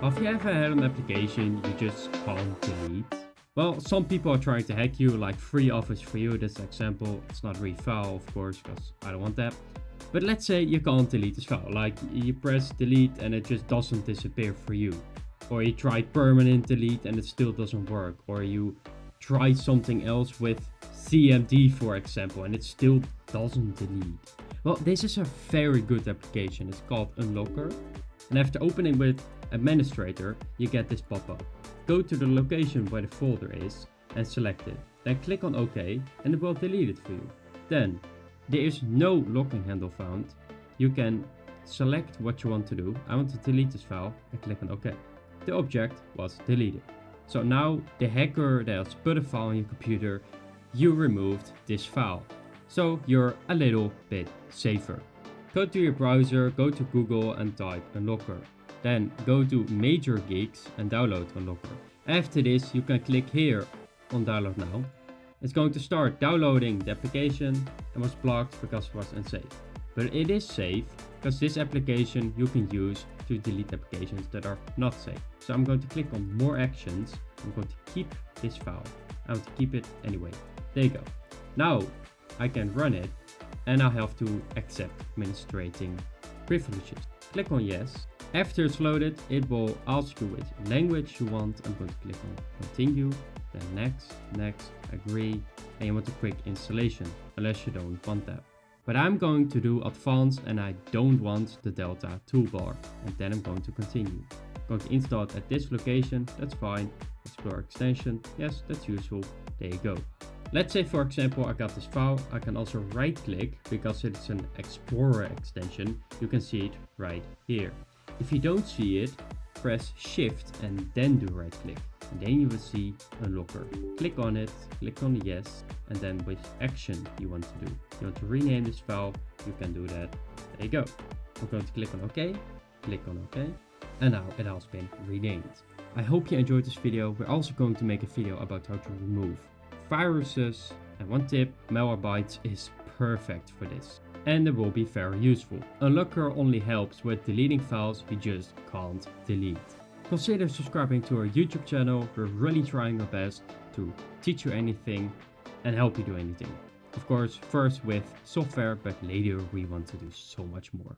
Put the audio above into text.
Have you ever had an application you just can't delete? Well, some people are trying to hack you, like free Office for you, this example. It's not really file, of course, because I don't want that. But let's say you can't delete this file, like you press delete and it just doesn't disappear for you. Or you try permanent delete and it still doesn't work. Or you try something else with CMD, for example, and it still doesn't delete. Well, this is a very good application. It's called Unlocker. And after opening with Administrator, you get this pop-up. Go to the location where the folder is and select it. Then click on OK and it will delete it for you. Then, there is no locking handle found. You can select what you want to do. I want to delete this file and click on OK. The object was deleted. So now the hacker that has put a file on your computer, you removed this file. So you're a little bit safer. Go to your browser, go to Google and type Unlocker. Then go to Major Geeks and download Unlocker. After this, you can click here on download now. It's going to start downloading the application and was blocked because it was unsafe. But it is safe because this application you can use to delete applications that are not safe. So I'm going to click on more actions. I'm going to keep this file. I want to keep it anyway. There you go. Now I can run it and I have to accept administrating privileges. Click on yes. After it's loaded, it will ask you which language you want. I'm going to click on continue, then next, agree, and you want a quick installation, unless you don't want that. But I'm going to do advanced and I don't want the Delta toolbar, and then I'm going to continue. I'm going to install it at this location, that's fine. Explore extension, yes, that's useful. There you go. Let's say, for example, I got this file. I can also right click because it's an Explorer extension. You can see it right here. If you don't see it, press Shift and then do right click. And then you will see Unlocker. Click on it, click on yes, and then which action you want to do. You want to rename this file, you can do that. There you go. I'm going to click on OK, click on OK, and now it has been renamed. I hope you enjoyed this video. We're also going to make a video about how to remove viruses, and one tip, Malwarebytes is perfect for this and it will be very useful. Unlocker only helps with deleting files you just can't delete. Consider subscribing to our YouTube channel. We're really trying our best to teach you anything and help you do anything. Of course, first with software, but later we want to do so much more.